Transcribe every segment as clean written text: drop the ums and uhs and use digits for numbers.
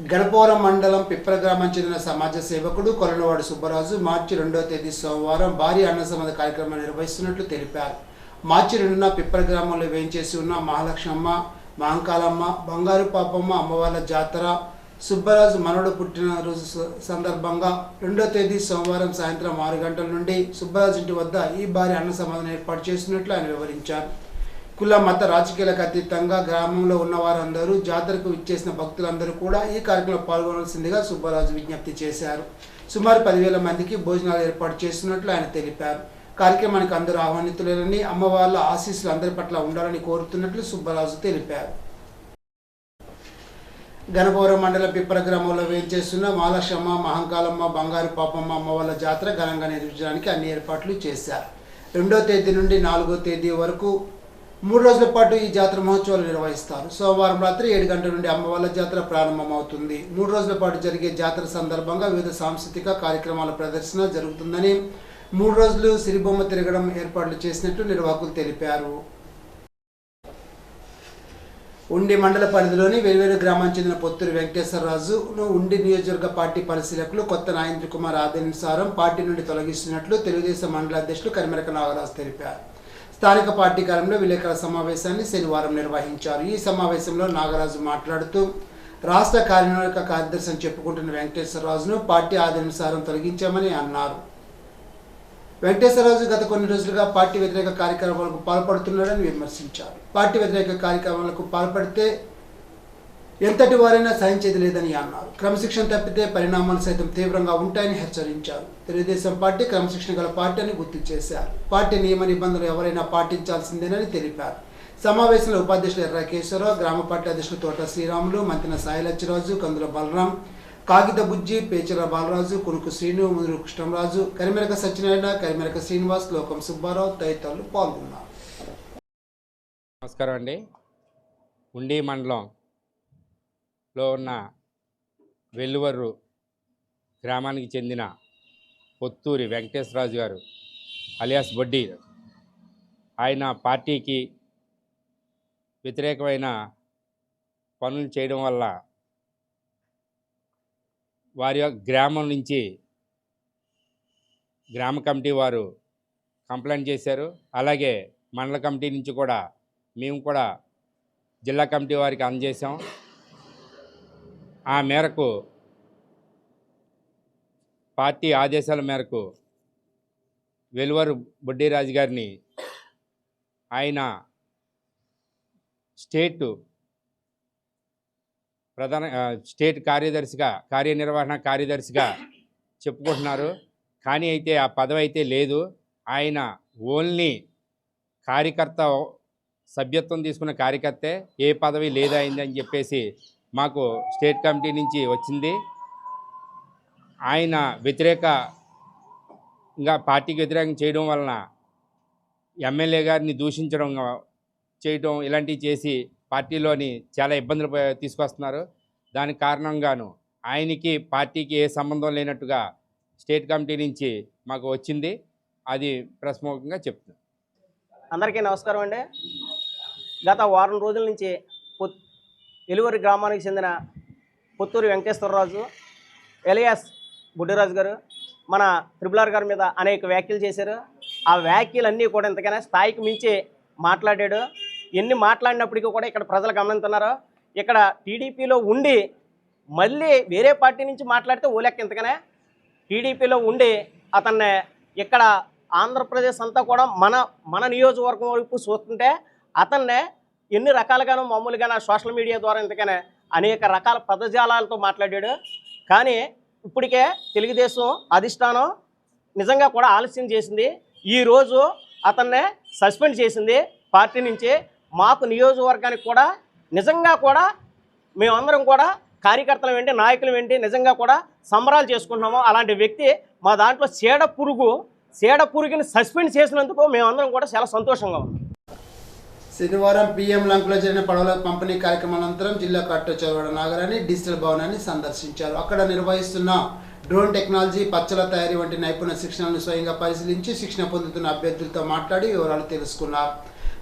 గణపవరం మండలం పిప్పల గ్రామం చెందిన సమాజ సేవకుడు కొలనవాడు సుబ్బరాజు మార్చి 2వ తేదీ సోమవారం భారీ అన్న సమాధి కార్యక్రమాన్ని నిర్వహిస్తున్నట్లు తెలిపారు. మార్చి 2న పిప్పల గ్రామంలో వేయించేసి ఉన్న మహాలక్ష్మమ్మ, మహంకాలమ్మ, బంగారు పాపమ్మ అమ్మవార్ల జాతర సుబ్బరాజు మనవడు పుట్టినరోజు సందర్భంగా 2వ తేదీ సోమవారం సాయంత్రం 6 గంటల నుండి సుబ్బరాజు ఇంటి వద్ద ఈ భారీ అన్న సమాధిని ఏర్పాటు చేస్తున్నట్లు ఆయన వివరించారు. కుల మత రాజకీయాలకు అతీతంగా గ్రామంలో ఉన్న వారందరూ జాతరకు విచ్చేసిన భక్తులందరూ కూడా ఈ కార్యక్రమంలో పాల్గొనాల్సిందిగా సుబ్బరాజు విజ్ఞప్తి చేశారు. సుమారు 10,000 మందికి భోజనాలు ఏర్పాటు చేస్తున్నట్లు ఆయన తెలిపారు. కార్యక్రమానికి అందరూ ఆహ్వానితులేనని, అమ్మవార్ల ఆశీస్సులు అందరి పట్ల ఉండాలని కోరుతున్నట్లు సుబ్బరాజు తెలిపారు. గణపవరం మండలం పిప్పల గ్రామంలో వేయించేస్తున్న మహాలక్ష్మమ్మ, మహంకాలమ్మ, బంగారు పాపమ్మ అమ్మవార్ల జాతర ఘనంగా నిర్వహించడానికి అన్ని ఏర్పాట్లు చేశారు. 2వ తేదీ నుండి 4వ తేదీ వరకు 3 రోజుల పాటు ఈ జాతర మహోత్సవాలు నిర్వహిస్తారు. సోమవారం రాత్రి 7 గంటల నుండి అమ్మవార్ల జాతర ప్రారంభమవుతుంది. 3 రోజుల పాటు జరిగే జాతర సందర్భంగా వివిధ సాంస్కృతిక కార్యక్రమాల ప్రదర్శన జరుగుతుందని, 3 రోజులు సిరిబొమ్మ తిరగడం ఏర్పాట్లు చేసినట్లు నిర్వాహకులు తెలిపారు. ఉండి మండల పరిధిలోని వేర్వేరు గ్రామానికి చెందిన పొత్తూరి వెంకటేశ్వరరాజును ఉండి నియోజకవర్గ పార్టీ పరిశీలకులు కొత్త నాగేంద్ర కుమార్ ఆదేశానుసారం పార్టీ నుండి తొలగిస్తున్నట్లు తెలుగుదేశం మండల అధ్యక్షులు కరిమెరక నాగరాజు తెలిపారు. స్థానిక పార్టీ కార్యాలయంలో విలేకరుల సమావేశాన్ని శనివారం నిర్వహించారు. ఈ సమావేశంలో నాగరాజు మాట్లాడుతూ రాష్ట్ర కార్యనిర్వాహక కార్యదర్శి అని చెప్పుకుంటున్న వెంకటేశ్వరరాజును పార్టీ ఆదేశానుసారం తొలగించామని అన్నారు. వెంకటేశ్వరరాజు గత కొన్ని రోజులుగా పార్టీ వ్యతిరేక కార్యక్రమాలకు పాల్పడుతున్నాడని విమర్శించారు. పార్టీ వ్యతిరేక కార్యక్రమాలకు పాల్పడితే ఎంతటి వారైనా సహించేది లేదని అన్నారు. క్రమశిక్షణ తప్పితే పరిణామాలు సైతం తీవ్రంగా ఉంటాయని హెచ్చరించారు. తెలుగుదేశం పార్టీ క్రమశిక్షణ గల పార్టీ అని గుర్తు చేశారు. పార్టీ నియమ నిబంధనలు ఎవరైనా పాటించాల్సిందేనని తెలిపారు. సమావేశంలో ఉపాధ్యక్షులు ఎర్ర కేశవరావు, గ్రామ పార్టీ అధ్యక్షులు తోట శ్రీరాములు, మంత్రిన సాయిలచ్చిరాజు, కందుల బలరాం, కాగిత బుజ్జి, పేచల బాలరాజు, కునుకు శ్రీను, ముదురు కృష్ణంరాజు, కరిమెరక సత్యనారాయణ, కరిమెరక శ్రీనివాస్, లోకం సుబ్బారావు తదితరులు పాల్గొన్నారు. నమస్కారం అండి. ఉండి మండలంలో ఉన్న వెల్లువర్రు గ్రామానికి చెందిన పొత్తూరి వెంకటేశ్వరరాజు గారు అలియాస్ బొడ్డి, ఆయన పార్టీకి వ్యతిరేకమైన పనులు చేయడం వల్ల వారి గ్రామం నుంచి గ్రామ కమిటీ వారు కంప్లైంట్ చేశారు. అలాగే మండల కమిటీ నుంచి కూడా మేము కూడా జిల్లా కమిటీ వారికి అందజేసాం. ఆ మేరకు పార్టీ ఆదేశాల మేరకు వెలువరు బొడ్డిరాజు గారిని ఆయన స్టేట్ కార్యదర్శిగా, కార్యనిర్వహణ కార్యదర్శిగా చెప్పుకుంటున్నారు. కానీ అయితే ఆ పదవి అయితే లేదు. ఆయన ఓన్లీ కార్యకర్త, సభ్యత్వం తీసుకున్న కార్యకర్తే, ఏ పదవి లేదైంది అని చెప్పేసి మాకు స్టేట్ కమిటీ నుంచి వచ్చింది. ఆయన వ్యతిరేకంగా, పార్టీకి వ్యతిరేకంగా చేయడం వలన ఎమ్మెల్యే గారిని దూషించడం చేయడం ఇలాంటివి చేసి పార్టీలోని చాలా ఇబ్బందులు తీసుకొస్తున్నారు. దానికి కారణంగాను ఆయనకి పార్టీకి ఏ సంబంధం లేనట్టుగా స్టేట్ కమిటీ నుంచి మాకు వచ్చింది. అది ప్రస్ముఖంగా చెప్తున్నాను. అందరికీ నమస్కారం అండి. గత వారం రోజుల నుంచి వెలువరి గ్రామానికి చెందిన పొత్తూరి వెంకటేశ్వరరాజు ఎలియాస్ బుడ్డిరాజు గారు మన త్రిపులార్ గారి మీద అనేక వ్యాఖ్యలు చేశారు. ఆ వ్యాఖ్యలన్నీ కూడా ఇంతకైనా స్థాయికి మించి మాట్లాడాడు. ఎన్ని మాట్లాడినప్పటికీ కూడా ఇక్కడ ప్రజలు గమనిస్తున్నారు. ఇక్కడ టీడీపీలో ఉండి మళ్ళీ వేరే పార్టీ నుంచి మాట్లాడితే ఓలెక్క. ఇంతకనే టీడీపీలో ఉండి అతన్ని ఇక్కడ ఆంధ్రప్రదేశ్ అంతా కూడా మన నియోజకవర్గం వైపు చూస్తుంటే అతన్నే ఎన్ని రకాలుగానో మామూలుగా సోషల్ మీడియా ద్వారా ఇంతకనే అనేక రకాల పదజాలాలతో మాట్లాడాడు. కానీ ఇప్పటికే తెలుగుదేశం అధిష్టానం నిజంగా కూడా ఆలస్యం చేసింది. ఈరోజు అతన్నే సస్పెండ్ చేసింది పార్టీ నుంచి. మాకు నియోజకవర్గానికి కూడా నిజంగా కూడా మేమందరం కూడా కార్యకర్తలు ఏంటి, నాయకులు ఏంటి, నిజంగా కూడా సంబరాలు చేసుకుంటున్నాము. అలాంటి వ్యక్తి మా దాంట్లో చీడ పురుగుని సస్పెండ్ చేసినందుకు మేమందరం కూడా చాలా సంతోషంగా ఉన్నాం. శనివారం PM లంకలో జరిగిన పడవల పంపిణీ కార్యక్రమం అనంతరం జిల్లా కలెక్టర్ చౌరవాడ నాగరాణి డిజిటల్ భవనాన్ని సందర్శించారు. అక్కడ నిర్వహిస్తున్న డ్రోన్ టెక్నాలజీ, పచ్చల తయారీ వంటి నైపుణ్య శిక్షణను స్వయంగా పరిశీలించి శిక్షణ పొందుతున్న అభ్యర్థులతో మాట్లాడి వివరాలు తెలుసుకున్నారు.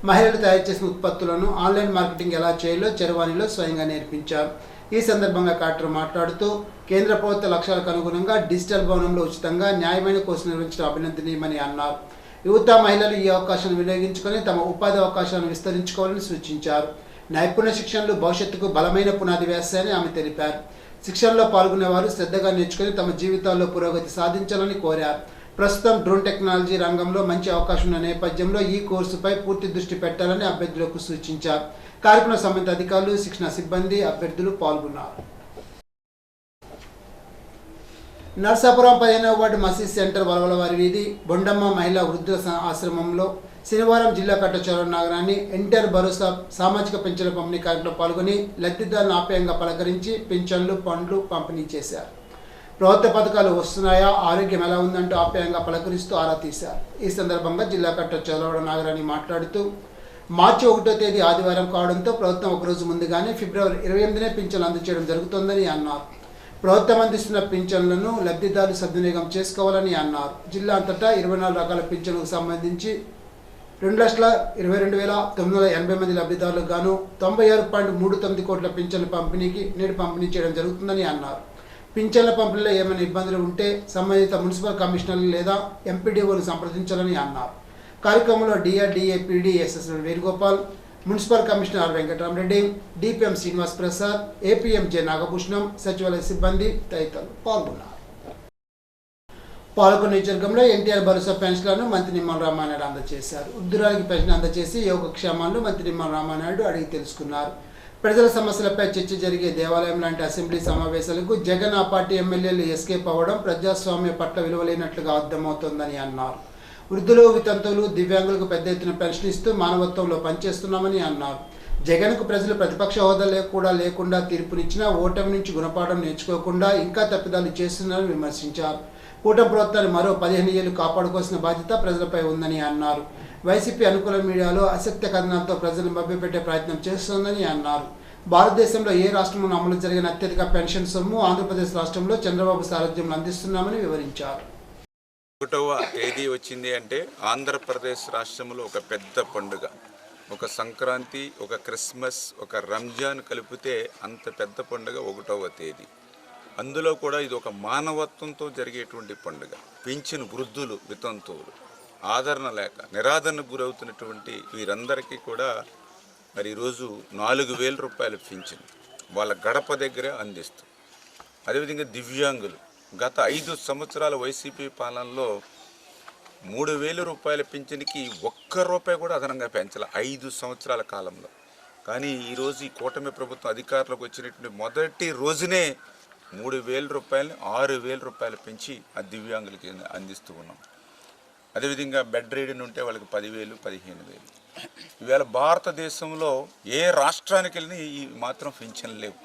మహిళలు తయారు చేసిన ఉత్పత్తులను ఆన్లైన్ మార్కెటింగ్ ఎలా చేయాలో చరవాణిలో స్వయంగా నేర్పించారు. ఈ సందర్భంగా కలెక్టర్ మాట్లాడుతూ కేంద్ర ప్రభుత్వ లక్ష్యాలకు అనుగుణంగా డిజిటల్ భవనంలో ఉచితంగా న్యాయమైన కోర్సు నిర్వహించడం అభినందనీయమని అన్నారు. యువత మహిళలు ఈ అవకాశాన్ని వినియోగించుకొని తమ ఉపాధి అవకాశాలను విస్తరించుకోవాలని సూచించారు. నైపుణ్య శిక్షణలు భవిష్యత్తుకు బలమైన పునాది వేస్తాయని ఆమె తెలిపారు. శిక్షణలో పాల్గొనేవారు శ్రద్ధగా నేర్చుకుని తమ జీవితాల్లో పురోగతి సాధించాలని కోరారు. ప్రస్తుతం డ్రోన్ టెక్నాలజీ రంగంలో మంచి అవకాశం ఉన్న నేపథ్యంలో ఈ కోర్సుపై పూర్తి దృష్టి పెట్టాలని అభ్యర్థులకు సూచించారు. కార్యక్రమ సంబంధిత అధికారులు, శిక్షణ సిబ్బంది, అభ్యర్థులు పాల్గొన్నారు. నర్సాపురం 15వ వార్డు మసీద్ సెంటర్ వలవలవారి వీధి బొండమ్మ మహిళా వృద్ధుల ఆశ్రమంలో శనివారం జిల్లా కట్టచోర నగరాన్ని ఎన్టీఆర్ భరోసా సామాజిక పింఛన్ల పంపిణీ కార్యక్రమంలో పాల్గొని లబ్ధిదారులను ఆప్యాయంగా పలకరించి పింఛన్లు, పండ్లు పంపిణీ చేశారు. ప్రభుత్వ పథకాలు వస్తున్నాయా, ఆరోగ్యం ఎలా ఉందంటూ ఆప్యాయంగా పలకరిస్తూ ఆరా తీశారు. ఈ సందర్భంగా జిల్లా కట్టచోర నగరాన్ని మాట్లాడుతూ మార్చి 1వ తేదీ ఆదివారం కావడంతో ప్రభుత్వం ఒకరోజు ముందుగానే ఫిబ్రవరి 28నే పింఛన్లు అందజేయడం జరుగుతోందని అన్నారు. ప్రభుత్వం అందిస్తున్న పింఛన్లను లబ్ధిదారులు సద్వినియోగం చేసుకోవాలని అన్నారు. జిల్లా అంతటా 24 రకాల పింఛన్లకు సంబంధించి 2,22,980 మంది లబ్ధిదారులకు గాను 96.39 కోట్ల పింఛన్ల పంపిణీకి నేడు పంపిణీ చేయడం జరుగుతుందని అన్నారు. పింఛన్ల పంపిణీలో ఏమైనా ఇబ్బందులు ఉంటే సంబంధిత మున్సిపల్ కమిషనర్లు లేదా ఎంపీడీఓను సంప్రదించాలని అన్నారు. కార్యక్రమంలో DRDA PD S S Venugopal, municipal commissioner R Venkataramareddy, DPM Srinivas Prasad, APM J Nagabhushanam, సచివాలయ సిబ్బంది తదితరులు పాల్గొన్నారు. పాలకొండ నియోజకవర్గంలో ఎన్టీఆర్ భరోసా పెన్షన్లను మంత్రి నిమ్మల రామానాయుడు అందజేశారు. వృద్ధురాలికి పెన్షన్ అందజేసి యోగక్షేమాలను మంత్రి నిమ్మల రామానాయుడు అడిగి తెలుసుకున్నారు. ప్రజల సమస్యలపై చర్చ జరిగే దేవాలయం లాంటి అసెంబ్లీ సమావేశాలకు జగన్ ఆ పార్టీ ఎమ్మెల్యేలు ఎస్కేప్ అవ్వడం ప్రజాస్వామ్య పట్ల విలువలేనట్లుగా అర్థమవుతోందని అన్నారు. వృద్ధులు, వితంతువులు, దివ్యాంగులకు పెద్ద ఎత్తున పెన్షన్ ఇస్తూ మానవత్వంలో పనిచేస్తున్నామని అన్నారు. జగన్కు ప్రజలు ప్రతిపక్ష హోదా కూడా లేకుండా తీర్పునిచ్చినా ఓటమి నుంచి గుణపాఠం నేర్చుకోకుండా ఇంకా తప్పిదాలు చేస్తున్నారని విమర్శించారు. కూటమి ప్రభుత్వాన్ని మరో 15 ఏళ్లు కాపాడుకోవాల్సిన బాధ్యత ప్రజలపై ఉందని అన్నారు. వైసీపీ అనుకూల మీడియాలో అసత్య కథనాలతో ప్రజలను మభ్యపెట్టే ప్రయత్నం చేస్తోందని అన్నారు. భారతదేశంలో ఏ రాష్ట్రంలో అమలు జరిగిన అత్యధిక పెన్షన్ సొమ్ము ఆంధ్రప్రదేశ్ రాష్ట్రంలో చంద్రబాబు సారథ్యంలో అందిస్తున్నామని వివరించారు. 1వ తేదీ వచ్చింది అంటే ఆంధ్రప్రదేశ్ రాష్ట్రంలో ఒక పెద్ద పండుగ, ఒక సంక్రాంతి, ఒక క్రిస్మస్, ఒక రంజాన్ కలిపితే అంత పెద్ద పండుగ 1వ తేదీ. అందులో కూడా ఇది ఒక మానవత్వంతో జరిగేటువంటి పండుగ. పింఛను వృద్ధులు, వితంతువులు ఆదరణ లేక నిరాదరణకు గురవుతున్నటువంటి వీరందరికీ కూడా మరి ఈరోజు 4,000 రూపాయలు పింఛను వాళ్ళ గడప దగ్గరే అందిస్తూ, అదేవిధంగా దివ్యాంగులు గత 5 సంవత్సరాల వైసీపీ పాలనలో 3,000 రూపాయల పింఛన్కి ₹1 కూడా అదనంగా పెంచాల 5 సంవత్సరాల కాలంలో. కానీ ఈరోజు ఈ కూటమి ప్రభుత్వం అధికారంలోకి వచ్చినటువంటి మొదటి రోజునే 3,000 రూపాయలని 6,000 రూపాయలు పెంచి ఆ దివ్యాంగులకి అందిస్తూ ఉన్నాం. అదేవిధంగా బెడ్ రీడన్ ఉంటే వాళ్ళకి 10,000, 15,000. ఈవేళ భారతదేశంలో ఏ రాష్ట్రానికి వెళ్ళినా ఈ మాత్రం పింఛన్లు లేవు.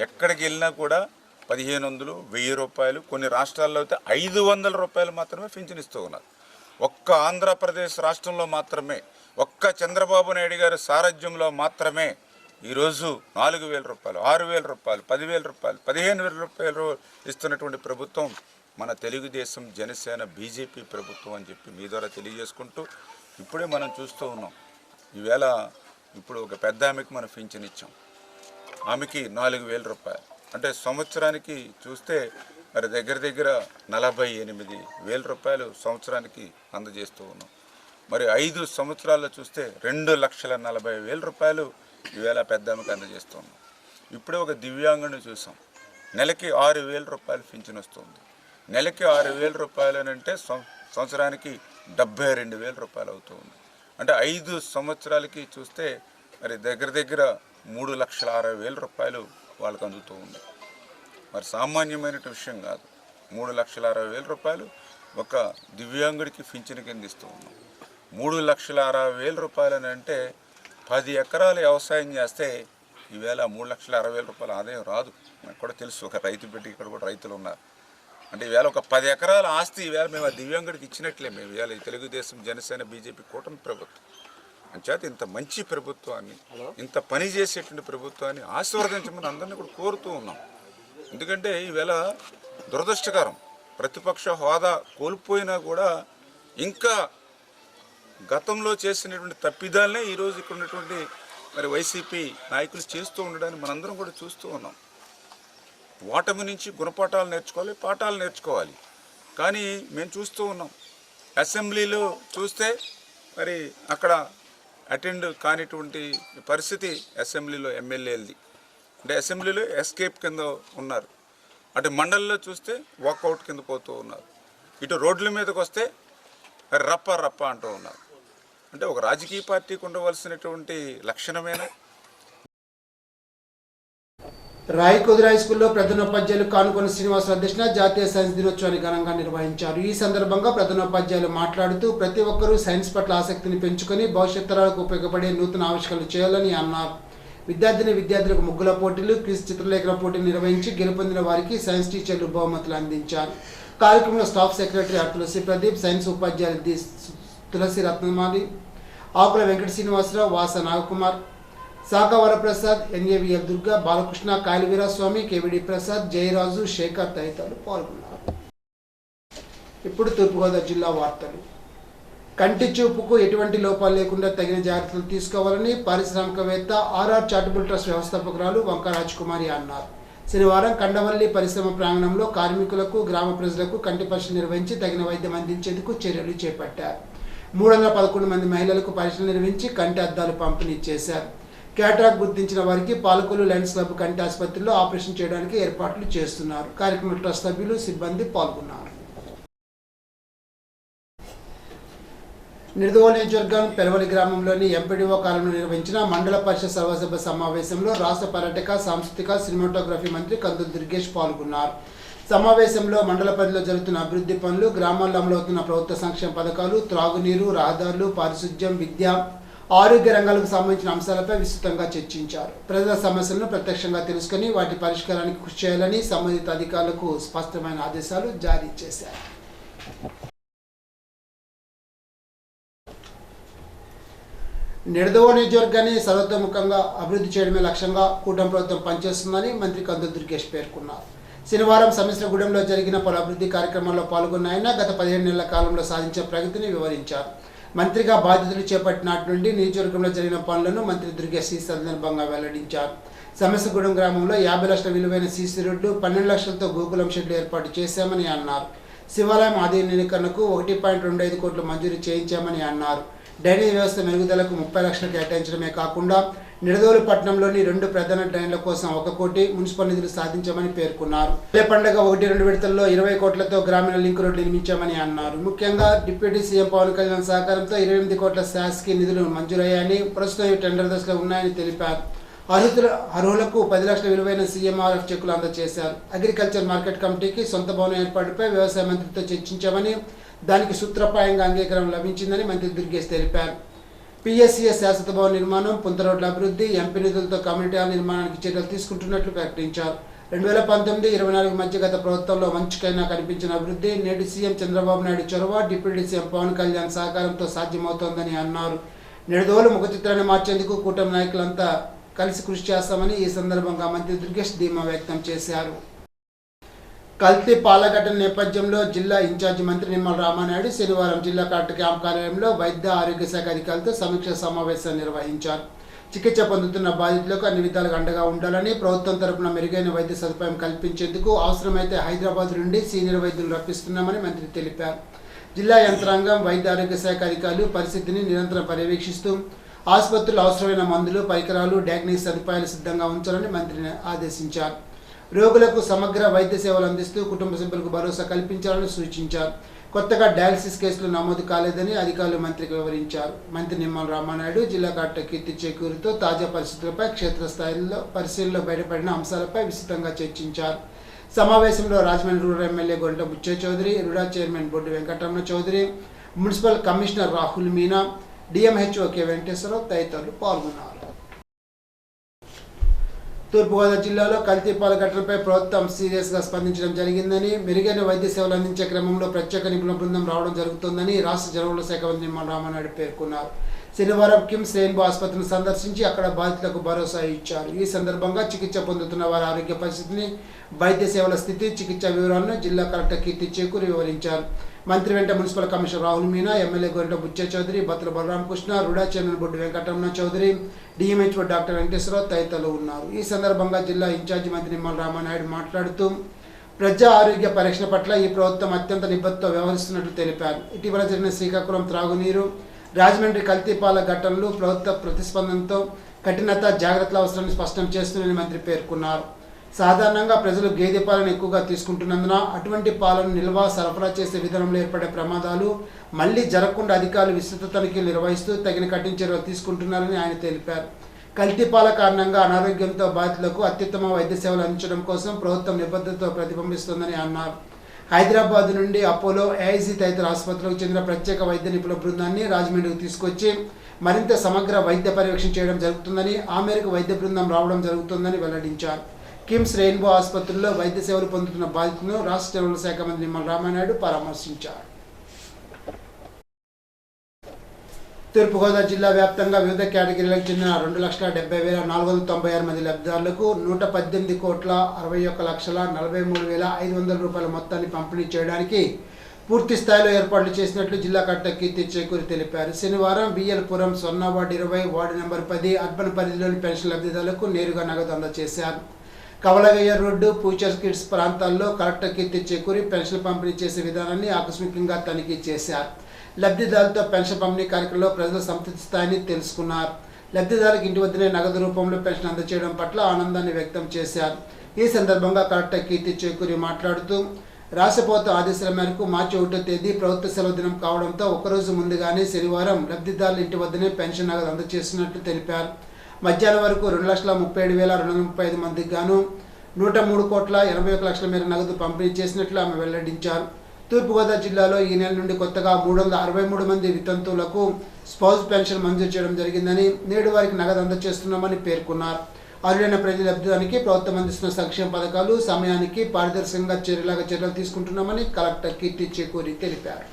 ఎక్కడికి వెళ్ళినా కూడా 1,500, 1,000 రూపాయలు, కొన్ని రాష్ట్రాల్లో అయితే 500 రూపాయలు మాత్రమే పింఛన్ ఇస్తూ ఉన్నారు. ఒక్క ఆంధ్రప్రదేశ్ రాష్ట్రంలో మాత్రమే, ఒక్క చంద్రబాబు నాయుడు గారి సారథ్యంలో మాత్రమే ఈరోజు 4,000 రూపాయలు, 6,000 రూపాయలు, 10,000 రూపాయలు, 15,000 రూపాయలు ఇస్తున్నటువంటి ప్రభుత్వం మన తెలుగుదేశం, జనసేన, బీజేపీ ప్రభుత్వం అని చెప్పి మీ ద్వారా తెలియజేసుకుంటూ, ఇప్పుడే మనం చూస్తూ ఉన్నాం. ఈవేళ ఇప్పుడు ఒక పెద్ద ఆమెకి మనం పింఛన్ ఇచ్చాం. ఆమెకి 4,000 రూపాయలు అంటే సంవత్సరానికి చూస్తే మరి దగ్గర దగ్గర 48,000 రూపాయలు సంవత్సరానికి అందజేస్తూ ఉన్నాం. మరి 5 సంవత్సరాల్లో చూస్తే 2,40,000 రూపాయలు ఈవేళ పెద్ద ఆమెకి అందజేస్తూ ఉన్నాం. ఇప్పుడే ఒక దివ్యాంగుని చూసాం, నెలకి 6,000 రూపాయలు పింఛన్ వస్తుంది. నెలకి 6,000 రూపాయలు అని అంటే సంవత్సరానికి 72,000 రూపాయలు అవుతుంది. అంటే 5 సంవత్సరాలకి చూస్తే మరి దగ్గర దగ్గర 3,60,000 రూపాయలు వాళ్ళకి అందుతూ ఉంది. మరి సామాన్యమైన విషయం కాదు. 3,60,000 రూపాయలు ఒక దివ్యాంగుడికి పింఛన్ కింద ఇస్తూ ఉన్నాం. 3,60,000 రూపాయలు అని అంటే 10 ఎకరాలు వ్యవసాయం చేస్తే ఈవేళ 3,60,000 రూపాయల ఆదాయం రాదు. నాకు కూడా తెలుసు, ఒక రైతు పెట్టి ఇక్కడ కూడా రైతులు ఉన్నారు. అంటే ఈవేళ ఒక 10 ఎకరాల ఆస్తి ఈవేళ మేము ఆ దివ్యాంగుడికి ఇచ్చినట్లే. మేము ఈవేళ తెలుగుదేశం, జనసేన, బీజేపీ కూటమి ప్రభుత్వం అంచేత ఇంత మంచి ప్రభుత్వాన్ని, ఇంత పని చేసేటువంటి ప్రభుత్వాన్ని ఆశీర్వదించమని అందరినీ కూడా కోరుతూ ఉన్నాం. ఎందుకంటే ఈవేళ దురదృష్టకరం, ప్రతిపక్ష హోదా కోల్పోయినా కూడా ఇంకా గతంలో చేసినటువంటి తప్పిదాలనే ఈరోజు ఇక్కడ ఉన్నటువంటి మరి వైసీపీ నాయకులు చేస్తూ ఉండడాన్ని మనందరం కూడా చూస్తూ ఉన్నాం. ఓటమి నుంచి గుణపాఠాలు నేర్చుకోవాలి, పాఠాలు నేర్చుకోవాలి. కానీ మేము చూస్తూ ఉన్నాం, అసెంబ్లీలో చూస్తే మరి అక్కడ అటెండ్ కానిటువంటి పరిస్థితి అసెంబ్లీలో ఎమ్మెల్యేలది. అంటే అసెంబ్లీలో ఎస్కేప్ కింద ఉన్నారు. అటు మండలిలో చూస్తే వాకౌట్ కింద పోతూ ఉన్నారు. ఇటు రోడ్ల మీదకి వస్తే రప్ప రప్ప అంటూ ఉన్నారు. అంటే ఒక రాజకీయ పార్టీకి ఉండవలసినటువంటి లక్షణమేనా? రాయకొదురు హై స్కూల్లో ప్రధానోపాధ్యాయులు కానుకొన శ్రీనివాసరావు అధ్యక్షతన జాతీయ సైన్స్ దినోత్సవాన్ని ఘనంగా నిర్వహించారు. ఈ సందర్భంగా ప్రధానోపాధ్యాయులు మాట్లాడుతూ ప్రతి ఒక్కరూ సైన్స్ పట్ల ఆసక్తిని పెంచుకొని భవిష్యత్ తరాలకు ఉపయోగపడే నూతన ఆవిష్కరణలు చేయాలని అన్నారు. విద్యార్థులకు ముగ్గుల పోటీలు, క్విజ్ చిత్రలేఖన పోటీలు నిర్వహించి గెలుపొందిన వారికి సైన్స్ టీచర్లు బహుమతులు అందించారు. కార్యక్రమంలో స్టాఫ్ సెక్రటరీ తులసి ప్రదీప్, సైన్స్ ఉపాధ్యాయులు తులసి రత్నమాలి, ఆకుల వెంకట శ్రీనివాసరావు, వాస నాగకుమార్, సాకా వరప్రసాద్, ఎన్ఏవిఎల్ దుర్గా, బాలకృష్ణ, కాయలు వీరాస్వామి, కేవిడి ప్రసాద్, జయరాజు, శేఖర్ తదితరులు పాల్గొన్నారు. ఇప్పుడు తూర్పుగోదావరి జిల్లా వార్తలు. కంటి చూపుకు ఎటువంటి లోపాలు లేకుండా తగిన జాగ్రత్తలు తీసుకోవాలని పారిశ్రామికవేత్త ఆర్ఆర్ చారిటబుల్ ట్రస్ట్ వ్యవస్థాపకురాలు వంక రాజకుమారి అన్నారు. శనివారం కండవల్లి పరిశ్రమ ప్రాంగణంలో కార్మికులకు, గ్రామ ప్రజలకు కంటి పరీక్షలు నిర్వహించి తగిన వైద్యం అందించేందుకు చర్యలు చేపట్టారు. 311 మంది మహిళలకు పరీక్షలు నిర్వహించి కంటి అద్దాలు పంపిణీ చేశారు. క్యాటరాక్ట్ గుర్తించిన వారికి పాలకొల్లు లయన్స్ క్లబ్ కంటి ఆసుపత్రిలో ఆపరేషన్ చేయడానికి ఏర్పాట్లు చేస్తున్నారు. కార్యక్రమంలో ట్రస్ట్ సభ్యులు, సిబ్బంది పాల్గొన్నారు. నిడదవోలు నియోజకవర్గం పెరవలి గ్రామంలోని ఎంపీడీఓ కాలంలో నిర్వహించిన మండల పరిషత్ సర్వసభ్య సమావేశంలో రాష్ట్ర పర్యాటక, సాంస్కృతిక, సినిమాటోగ్రఫీ మంత్రి కందుల దుర్గేష్ పాల్గొన్నారు. సమావేశంలో మండల పరిధిలో జరుగుతున్న అభివృద్ధి పనులు, గ్రామాల్లో అమలవుతున్న ప్రభుత్వ సంక్షేమ పథకాలు, త్రాగునీరు, రహదారులు, పారిశుధ్యం, విద్య, ఆరోగ్య రంగాలకు సంబంధించిన అంశాలపై విస్తృతంగా చర్చించారు. ప్రజల సమస్యలను ప్రత్యక్షంగా తెలుసుకుని వాటి పరిష్కారానికి కృషి చేయాలని సంబంధిత అధికారులకు స్పష్టమైన ఆదేశాలు జారీ చేశారు. నిడదవోలు నియోజకవర్గాన్ని సర్వతోముఖంగా అభివృద్ధి చేయడమే లక్ష్యంగా కూటమి ప్రభుత్వం పనిచేస్తుందని మంత్రి కందుల దుర్గేష్ పేర్కొన్నారు. శనివారం సమిశ్రగూడెంలో జరిగిన పలు అభివృద్ధి కార్యక్రమాల్లో పాల్గొన్న ఆయన గత 15 నెలల కాలంలో సాధించిన ప్రగతిని వివరించారు. మంత్రిగా బాధ్యతలు చేపట్టినటి నుండి నియోజకవర్గంలో జరిగిన పనులను మంత్రి దుర్గేష్ ఈ సందర్భంగా వెల్లడించారు. సమిశ్రగూడెం గ్రామంలో 50 లక్షల విలువైన సీసీ రోడ్లు, 12 లక్షలతో గోకులం షెడ్లు ఏర్పాటు చేశామని అన్నారు. శివాలయం ఆధునీకరణకు 1.25 కోట్లు మంజూరు చేయించామని అన్నారు. డ్రైనేజ్ వ్యవస్థ మెరుగుదలకు 30 లక్షలు కేటాయించడమే కాకుండా నిడదవోలు పట్టణంలోని 2 ప్రధాన డ్రైన్ల కోసం 1 కోటి మున్సిపల్ నిధులు సాధించామని పేర్కొన్నారు. పండుగ 1-2 విడతల్లో 20 కోట్లతో గ్రామీణ లింక్ రోడ్లు నిర్మించామని అన్నారు. ముఖ్యంగా డిప్యూటీ సీఎం పవన్ కళ్యాణ్ సహకారంతో 28 కోట్ల శాసకి నిధులు మంజూరయ్యాయని, ప్రస్తుతం టెండర్ దశలో ఉన్నాయని తెలిపారు. అర్హులకు 10 లక్షల విలువైన సీఎంఆర్ఎఫ్ చెక్కులు అందజేశారు. అగ్రికల్చర్ మార్కెట్ కమిటీకి సొంత భవనం ఏర్పాటుపై వ్యవసాయ మంత్రితో చర్చించామని, దానికి సూత్రప్రాయంగా అంగీకారం లభించిందని మంత్రి దుర్గేష్ తెలిపారు. పిఎస్సిఎస్ శాశ్వత భవన నిర్మాణం, పుంత రోడ్ల అభివృద్ధి, ఎంపీ నిధులతో కమ్యూనిటీ హాల్ నిర్మాణానికి చర్యలు తీసుకుంటున్నట్లు ప్రకటించారు. 2019-24 మధ్య గత ప్రభుత్వంలో మంచుకైనా కనిపించిన అభివృద్ధి నేడు సీఎం చంద్రబాబు నాయుడు చొరవ, డిప్యూటీ సీఎం పవన్ కళ్యాణ్ సహకారంతో సాధ్యమవుతోందని అన్నారు. నిడదవోలు ముఖ చిత్రాన్ని మార్చేందుకు కూటమి నాయకులంతా కలిసి కృషి చేస్తామని ఈ సందర్భంగా మంత్రి దుర్గేష్ ధీమా వ్యక్తం చేశారు. కల్తీ పాల ఘటన నేపథ్యంలో జిల్లా ఇన్ఛార్జి మంత్రి నిమ్మల రామానాయుడు శనివారం జిల్లా కలెక్టర్ క్యాంప్ కార్యాలయంలో వైద్య ఆరోగ్య శాఖ అధికారులతో సమీక్ష సమావేశాన్ని నిర్వహించారు. చికిత్స పొందుతున్న బాధితులకు అన్ని విధాలుగా అండగా ఉండాలని, ప్రభుత్వం తరపున మెరుగైన వైద్య సదుపాయం కల్పించేందుకు అవసరమైతే హైదరాబాద్ నుండి సీనియర్ వైద్యులు రప్పిస్తున్నామని మంత్రి తెలిపారు. జిల్లా యంత్రాంగం, వైద్య ఆరోగ్య శాఖ అధికారులు పరిస్థితిని నిరంతరం పర్యవేక్షిస్తూ ఆసుపత్రులు అవసరమైన మందులు, పరికరాలు, డయాగ్నోస్టిక్ సదుపాయాలు సిద్ధంగా ఉంచాలని మంత్రిని ఆదేశించారు. రోగులకు సమగ్ర వైద్య సేవలు అందిస్తూ కుటుంబ సభ్యులకు భరోసా కల్పించాలని సూచించారు. కొత్తగా డయాలసిస్ కేసులు నమోదు కాలేదని అధికారులు మంత్రికి వివరించారు. మంత్రి నిమ్మల రామానాయుడు జిల్లా కలెక్టర్ కీర్తి చేకూరుతో తాజా పరిస్థితులపై క్షేత్రస్థాయిలో పరిశీలనలో బయటపడిన అంశాలపై విస్తృతంగా చర్చించారు. సమావేశంలో రాజమండ్రి రూరల్ ఎమ్మెల్యే గొంట Butchaiah Chowdary, RUDA chairman Boddu Venkataramana Chowdary, municipal commissioner Rahul Meena, DMHO K Venkateswara Rao తదితరులు పాల్గొన్నారు. తూర్పుగోదావరి జిల్లాలో కల్తీ పాల ఘటనపై ప్రభుత్వం సీరియస్గా స్పందించడం జరిగిందని, మెరుగైన వైద్య సేవలు అందించే క్రమంలో ప్రత్యేక నిపుణుల బృందం రావడం జరుగుతోందని రాష్ట్ర జనవరుల శాఖ మంత్రి నిమ్మల రామానాయుడు పేర్కొన్నారు. శనివారం కిమ్స్ రెయిన్బో ఆసుపత్రిని సందర్శించి అక్కడ బాధితులకు భరోసా ఇచ్చారు. ఈ సందర్భంగా చికిత్స పొందుతున్న వారి ఆరోగ్య పరిస్థితిని, వైద్య సేవల స్థితి, చికిత్స వివరాలను జిల్లా కలెక్టర్ కీర్తి చేకూరి వివరించారు. మంత్రి వెంట municipal commissioner Rahul Meena, MLA గోరింట బుచ్చే Chowdary, Battula Balaramakrishna, RUDA chairman Boddu Venkataramana Chowdary, DMHO doctor Venkateswararao తదితరులు ఉన్నారు. ఈ సందర్భంగా జిల్లా ఇన్ఛార్జి మంత్రి నిమ్మల రామానాయుడు మాట్లాడుతూ ప్రజా ఆరోగ్య పరీక్షల పట్ల ఈ ప్రభుత్వం అత్యంత నిబద్ధతతో వ్యవహరిస్తున్నట్లు తెలిపారు. ఇటీవల జరిగిన శ్రీకాకుళం త్రాగునీరు, రాజమండ్రి కల్తీపాల ఘటనలు ప్రభుత్వ ప్రతిస్పందనతో కఠినత, జాగ్రత్తల అవసరాన్ని స్పష్టం చేస్తుందని మంత్రి పేర్కొన్నారు. సాధారణంగా ప్రజలు గేదె పాలను ఎక్కువగా తీసుకుంటున్నందున అటువంటి పాలను నిల్వ, సరఫరా చేసే విధానంలో ఏర్పడే ప్రమాదాలు మళ్లీ జరగకుండా అధికారులు విస్తృత తనిఖీలు నిర్వహిస్తూ తగిన కఠిన చర్యలు తీసుకుంటున్నారని ఆయన తెలిపారు. కల్తీపాల కారణంగా అనారోగ్యంతో బాధితులకు అత్యుత్తమ వైద్య సేవలు అందించడం కోసం ప్రభుత్వం నిబద్ధతతో ప్రతిబింబిస్తోందని అన్నారు. హైదరాబాద్ నుండి అపోలో, ఏఐజీ తదితర ఆసుపత్రులకు చెందిన ప్రత్యేక వైద్య నిపుణుల బృందాన్ని రాజమండ్రికి తీసుకొచ్చి మరింత సమగ్ర వైద్య పర్యవేక్షణ చేయడం జరుగుతుందని, ఆ మేరకు వైద్య బృందం రావడం జరుగుతుందని వెల్లడించారు. కిమ్స్ రెయిన్బో ఆసుపత్రుల్లో వైద్య సేవలు పొందుతున్న బాధితులను రాష్ట్ర ఎరువుల శాఖ మంత్రి నిమ్మల రామానాయుడు పరామర్శించారు. తూర్పుగోదావరి జిల్లా వ్యాప్తంగా వివిధ కేటగిరీలకు చెందిన 2,70,496 మంది లబ్ధిదారులకు 118,61,43,500 రూపాయల మొత్తాన్ని పంపిణీ చేయడానికి పూర్తి స్థాయిలో ఏర్పాట్లు చేసినట్లు జిల్లా కలెక్టర్ కీర్తి చేకూరి తెలిపారు. శనివారం బిఎల్పురం స్వర్ణ వార్డు 20, వార్డు నెంబర్ 10 అర్బన్ పరిధిలోని పెన్షన్ లబ్ధిదారులకు నేరుగా నగదు అందజేశారు. కవలగయ్య రోడ్డు, పూచర్ కిడ్స్ ప్రాంతాల్లో కలెక్టర్ కీర్తి చేకూరి పెన్షన్ పంపిణీ చేసే విధానాన్ని ఆకస్మికంగా తనిఖీ చేశారు. లబ్ధిదారులతో పెన్షన్ పంపిణీ కార్యక్రమంలో ప్రజల సంతృప్తి స్థాయిని తెలుసుకున్నారు. లబ్ధిదారులకు ఇంటి వద్దనే నగదు రూపంలో పెన్షన్ అందజేయడం పట్ల ఆనందాన్ని వ్యక్తం చేశారు. ఈ సందర్భంగా కలెక్టర్ కీర్తి చేకూరి మాట్లాడుతూ రాష్ట్ర ప్రభుత్వ ఆదేశాల మేరకు మార్చి 1వ తేదీ ప్రభుత్వ సెలవు దినం కావడంతో ఒకరోజు ముందుగానే శనివారం లబ్ధిదారుల ఇంటి వద్దనే పెన్షన్ నగదు అందజేస్తున్నట్లు తెలిపారు. మధ్యాహ్నం వరకు 2,37,235 మందికి గాను 103,81,00,000 మేర నగదు పంపిణీ చేసినట్లు ఆమె వెల్లడించారు. తూర్పుగోదావరి జిల్లాలో ఈ నెల నుండి కొత్తగా 363 మంది వితంతువులకు స్పౌస్ పెన్షన్ మంజూరు చేయడం జరిగిందని, నేడు వారికి నగదు అందజేస్తున్నామని పేర్కొన్నారు. అర్హులైన ప్రతి లబ్ధిదారునికి ప్రభుత్వం అందిస్తున్న సంక్షేమ పథకాలు సమయానికి పారదర్శకంగా చేరేలాగా చర్యలు తీసుకుంటున్నామని కలెక్టర్ కీర్తి చేకూరి తెలిపారు.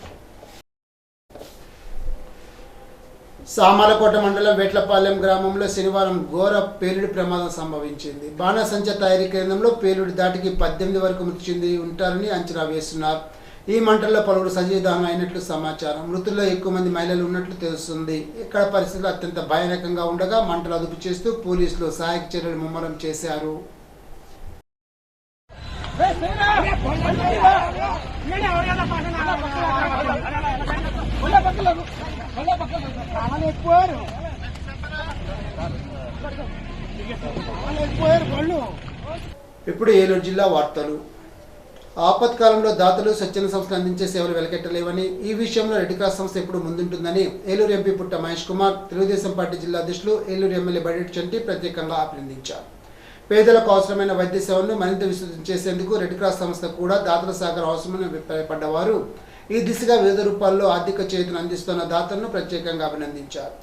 సామర్లకోట మండలం వేట్లపాలెం గ్రామంలో శనివారం ఘోర పేలుడు ప్రమాదం సంభవించింది. బాణసంచా తయారీ కేంద్రంలో పేలుడు దాటికి 18 వరకు మృతి చెంది ఉంటారని అంచనా వేస్తున్నారు. ఈ మంటల్లో పలువురు సజీవదహనం అయినట్లు సమాచారం. మృతుల్లో ఎక్కువ మంది మహిళలు ఉన్నట్లు తెలుస్తుంది. ఇక్కడ పరిస్థితులు అత్యంత భయానకంగా ఉండగా మంటలు అదుపు చేస్తూ పోలీసులు సహాయక చర్యలు ముమ్మరం చేశారు. ఇప్పుడు ఏలూరు జిల్లా వార్తలు. ఆపత్కాలంలో దాతలు స్వచ్ఛంద సంస్థలు అందించే సేవలు వెలకెట్టలేవని, ఈ విషయంలో రెడ్ క్రాస్ సంస్థ ఎప్పుడు ముందుంటుందని ఏలూరు ఎంపీ పుట్ట మహేష్ కుమార్, తెలుగుదేశం పార్టీ జిల్లా అధ్యక్షులు ఏలూరు ఎమ్మెల్యే బడేటి చంటి ప్రత్యేకంగా అభినందించారు. పేదలకు అవసరమైన వైద్య సేవలను మరింత విస్తృతం చేసేందుకు రెడ్ క్రాస్ సంస్థ కూడా దాతల సహకారం అవసరమని అభిప్రాయపడ్డవారు ఈ దిశగా వివిధ రూపాల్లో ఆర్థిక చేతులు అందిస్తున్న దాతలను ప్రత్యేకంగా అభినందించారు.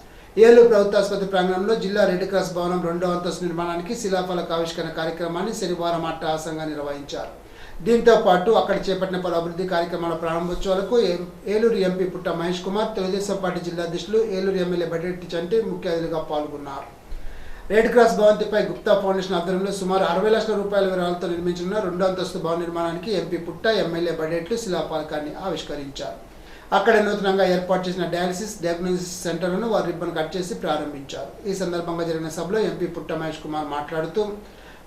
ఏలూరు ప్రభుత్వ ఆసుపత్రి ప్రాంగణంలో జిల్లా రెడ్ క్రాస్ భవనం 2వ అంతస్తు నిర్మాణానికి శిలాఫలక ఆవిష్కరణ కార్యక్రమాన్ని శనివారం అట్టహాసంగా నిర్వహించారు. దీంతో పాటు అక్కడ చేపట్టిన పలు అభివృద్ధి కార్యక్రమాల ప్రారంభోత్సవాలకు ఏలూరు ఎంపీ పుట్ట మహేష్ కుమార్, తెలుగుదేశం పార్టీ జిల్లా అధ్యక్షులు ఏలూరు ఎమ్మెల్యే బడేటి చంటి ముఖ్య అతిథిగా పాల్గొన్నారు. రెడ్ క్రాస్ భవంతిపై గుప్తా ఫౌండేషన్ ఆధ్వర్యంలో సుమారు 60 లక్షల రూపాయల విరాళాలతో నిర్మించిన 2వ అంతస్తు భవన నిర్మాణానికి ఎంపీ పుట్ట, ఎమ్మెల్యే బడేట్లు శిలాఫలకాన్ని ఆవిష్కరించారు. అక్కడ నూతనంగా ఏర్పాటు చేసిన డయాగ్నోసిస్ సెంటర్లను వారు రిబ్బన్ కట్ చేసి ప్రారంభించారు. ఈ సందర్భంగా జరిగిన సభలో ఎంపీ పుట్ట మహేష్ కుమార్ మాట్లాడుతూ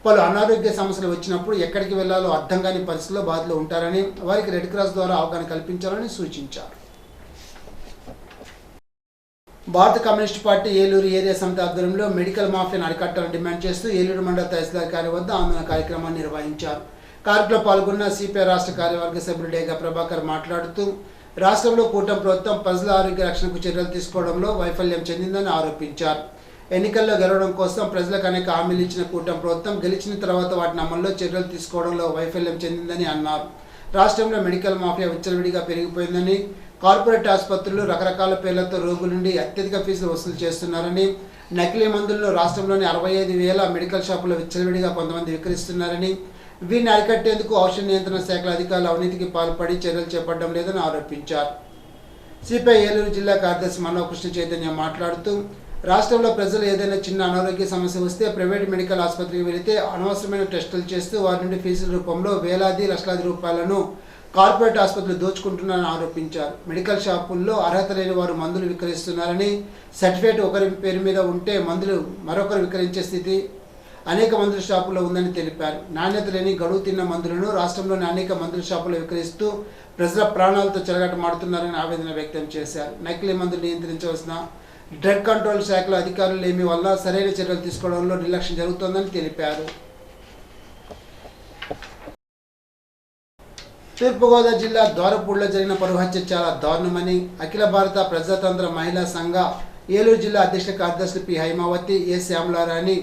పలు అనారోగ్య సమస్యలు వచ్చినప్పుడు ఎక్కడికి వెళ్లాలో అర్థం కాని పరిస్థితుల్లో బాధలు ఉంటారని, వారికి రెడ్ క్రాస్ ద్వారా అవగాహన కల్పించాలని సూచించారు. భారత కమ్యూనిస్ట్ పార్టీ ఏలూరు ఏరియా సమితి ఆధ్వర్యంలో మెడికల్ మాఫియాను అరికట్టాలని డిమాండ్ చేస్తూ ఏలూరు మండల తహసీల్దార్ కార్యాలయం వద్ద ఆందోళన కార్యక్రమాన్ని నిర్వహించారు. కార్యక్రమంలో పాల్గొన్న సిపిఐ రాష్ట్ర కార్యవర్గ సభ్యులు డేగా ప్రభాకర్ మాట్లాడుతూ రాష్ట్రంలో కూటమి ప్రభుత్వం ప్రజల ఆరోగ్య రక్షణకు చర్యలు తీసుకోవడంలో వైఫల్యం చెందిందని ఆరోపించారు. ఎన్నికల్లో గెలవడం కోసం ప్రజలకు అనేక హామీలు ఇచ్చిన కూటమి ప్రభుత్వం గెలిచిన తర్వాత వాటిని అమల్లో చర్యలు తీసుకోవడంలో వైఫల్యం చెందిందని అన్నారు. రాష్ట్రంలో మెడికల్ మాఫియా విచ్చలవిడిగా పెరిగిపోయిందని, కార్పొరేట్ ఆసుపత్రులు రకరకాల పేర్లతో రోగుల నుండి అత్యధిక ఫీజులు వసూలు చేస్తున్నారని, నకిలీ మందులను రాష్ట్రంలోని 65,000 మెడికల్ షాపుల్లో విచ్చలవిడిగా కొంతమంది విక్రయిస్తున్నారని, వీరిని అరికట్టేందుకు ఔషధ నియంత్రణ శాఖల అధికారులు అవినీతికి పాల్పడి చర్యలు చేపట్టడం లేదని ఆరోపించారు. సిపిఐ ఏలూరు జిల్లా కార్యదర్శి మనోహర్ కృష్ణ చైతన్య మాట్లాడుతూ రాష్ట్రంలో ప్రజలు ఏదైనా చిన్న అనారోగ్య సమస్య వస్తే ప్రైవేట్ మెడికల్ ఆసుపత్రికి వెళితే అనవసరమైన టెస్టులు చేస్తూ వారి నుండి ఫీజుల రూపంలో వేలాది లక్షలాది రూపాయలను కార్పొరేట్ ఆసుపత్రులు దోచుకుంటున్నారని ఆరోపించారు. మెడికల్ షాపుల్లో అర్హత లేని వారు మందులు విక్రయిస్తున్నారని, సర్టిఫికేట్ ఒకరి పేరు మీద ఉంటే మందులు మరొకరు విక్రయించే స్థితి అనేక మందుల షాపుల్లో ఉందని తెలిపారు. నాణ్యత లేని గడువు తిన్న మందులను రాష్ట్రంలోని అనేక మందుల షాపుల్లో విక్రయిస్తూ ప్రజల ప్రాణాలతో చెలగాటమాడుతున్నారని ఆవేదన వ్యక్తం చేశారు. నకిలీ మందులు నియంత్రించవలసిన డ్రగ్ కంట్రోల్ శాఖల అధికారులు లేమి వల్ల సరైన చర్యలు తీసుకోవడంలో నిర్లక్ష్యం జరుగుతోందని తెలిపారు. తూర్పుగోదావరి జిల్లా ద్వారపూడిలో జరిగిన పరువు హత్య చాలా దారుణమని అఖిల భారత ప్రజాతంత్ర మహిళా సంఘ ఏలూరు జిల్లా అధ్యక్ష కార్యదర్శి పి హైమావతి, ఏ శ్యామలారాణి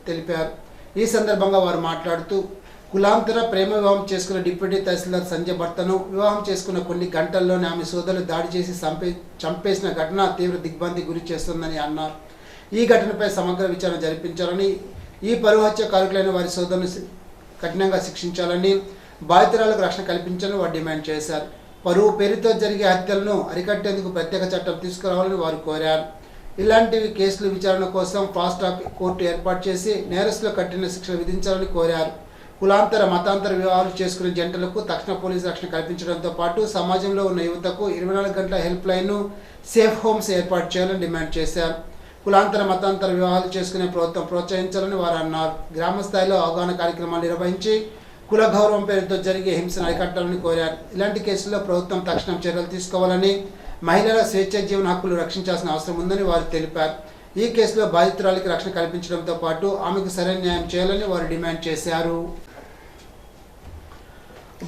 తెలిపారు. ఈ సందర్భంగా వారు మాట్లాడుతూ కులాంతర ప్రేమ వివాహం చేసుకున్న డిప్యూటీ తహసీల్దార్ సంజయ్ భర్తను వివాహం చేసుకున్న కొన్ని గంటల్లోనే ఆమె సోదరులు దాడి చేసి చంపేసిన ఘటన తీవ్ర దిగ్భ్రాంతికి గురి చేస్తుందని అన్నారు. ఈ ఘటనపై సమగ్ర విచారణ జరిపించాలని, ఈ పరువు హత్య కారకులైన వారి సోదరులను కఠినంగా శిక్షించాలని, బాధితురాలకు రక్షణ కల్పించాలని వారు డిమాండ్ చేశారు. పరువు పేరుతో జరిగే హత్యలను అరికట్టేందుకు ప్రత్యేక చట్టం తీసుకురావాలని వారు కోరారు. ఇలాంటివి కేసుల విచారణ కోసం ఫాస్ట్ ట్రాక్ కోర్టు ఏర్పాటు చేసి నేరస్తులకు కఠిన శిక్షలు విధించాలని కోరారు. కులాంతర మతాంతర వివాహాలు చేసుకునే జంటలకు తక్షణ పోలీసు రక్షణ కల్పించడంతో పాటు సమాజంలో ఉన్న యువతకు 24 గంటల హెల్ప్ లైన్ను, సేఫ్ హోమ్స్ ఏర్పాటు చేయాలని డిమాండ్ చేశారు. కులాంతర మతాంతర వివాహాలు చేసుకునే ప్రభుత్వం ప్రోత్సహించాలని వారు అన్నారు. గ్రామ స్థాయిలో అవగాహన కార్యక్రమాలు నిర్వహించి కుల గౌరవం పేరుతో జరిగే హింసను అరికట్టాలని కోరారు. ఇలాంటి కేసుల్లో ప్రభుత్వం తక్షణం చర్యలు తీసుకోవాలని, మహిళల స్వేచ్ఛ జీవన హక్కులు రక్షించాల్సిన అవసరం ఉందని వారు తెలిపారు. ఈ కేసులో బాధితురాలికి రక్షణ కల్పించడంతో పాటు ఆమెకు సరైన న్యాయం చేయాలని వారు డిమాండ్ చేశారు.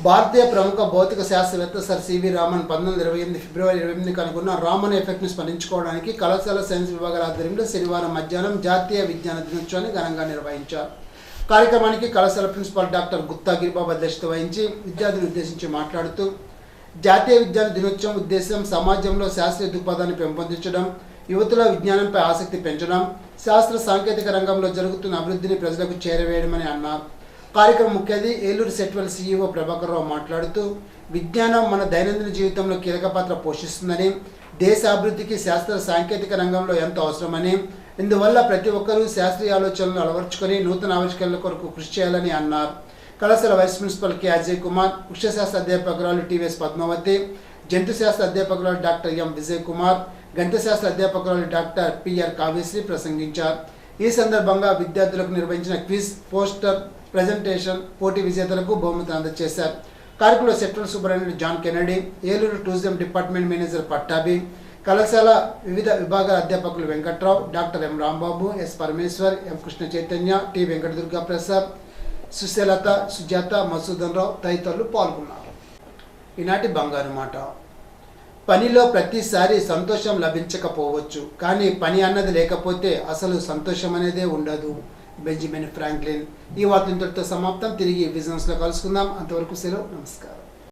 భారతీయ ప్రముఖ భౌతిక శాస్త్రవేత్త సర్ సివి రామన్ 1928 ఫిబ్రవరి 28 కనుగొన్న రామన్ ఎఫెక్ట్ను స్మరించుకోవడానికి కళాశాల సైన్స్ విభాగాల ఆధ్వర్యంలో శనివారం మధ్యాహ్నం జాతీయ విజ్ఞాన దినోత్సవాన్ని ఘనంగా నిర్వహించారు. కార్యక్రమానికి కళాశాల ప్రిన్సిపాల్ డాక్టర్ గుత్తా గిరిబాబు అధ్యక్షత వహించి విద్యార్థులను ఉద్దేశించి మాట్లాడుతూ జాతీయ విజ్ఞాన దినోత్సవం ఉద్దేశం సమాజంలో శాస్త్రీయ దృక్పథాన్ని పెంపొందించడం, యువతలో విజ్ఞానంపై ఆసక్తి పెంచడం, శాస్త్ర సాంకేతిక రంగంలో జరుగుతున్న అభివృద్ధిని ప్రజలకు చేరవేయడమని అన్నారు. కార్యక్రమం ముఖ్యది ఏలూరు సెట్వెల్ సీఈఓ ప్రభాకర్ రావు మాట్లాడుతూ విజ్ఞానం మన దైనందిన జీవితంలో కీలక పాత్ర పోషిస్తుందని, దేశ అభివృద్ధికి శాస్త్ర సాంకేతిక రంగంలో ఎంతో అవసరమని, ఇందువల్ల ప్రతి ఒక్కరూ శాస్త్రీయ ఆలోచనలు అలవర్చుకొని నూతన ఆవిష్కరణల కొరకు కృషి చేయాలని అన్నారు. కళాశాల vice principal K Ajay Kumar, వృక్షశాస్త్ర అధ్యాపకురాలు టివిఎస్ పద్మావతి, జంతు శాస్త్ర అధ్యాపకురాలు డాక్టర్ ఎం విజయ్ కుమార్, గణిత శాస్త్ర అధ్యాపకురాలు డాక్టర్ పిఆర్ కావ్యశ్రీ ప్రసంగించారు. ఈ సందర్భంగా విద్యార్థులకు నిర్వహించిన క్విజ్, పోస్టర్ ప్రెజెంటేషన్ పోటీ విజేతలకు బహుమతులు అందజేశారు. కార్యక్రమంలో sector superintendent John Kennedy, Eluru tourism department manager Pattabhi, కళాశాల వివిధ విభాగాల అధ్యాపకులు Venkatrao, doctor M Rambabu, S Parameshwar, M Krishna Chaitanya, T Venkata Durga Prasad, Suseelatha, Sujatha, Masudan Rao తదితరులు పాల్గొన్నారు. ఈనాటి బంగారు మాట. పనిలో ప్రతిసారి సంతోషం లభించకపోవచ్చు, కానీ పని అన్నది లేకపోతే అసలు సంతోషం అనేదే ఉండదు. Benjamin Franklin. ఈ వార్తలు ఇంతటితో సమాప్తం. తిరిగి విజన్స్లో కలుసుకుందాం. అంతవరకు సెలవు. నమస్కారం.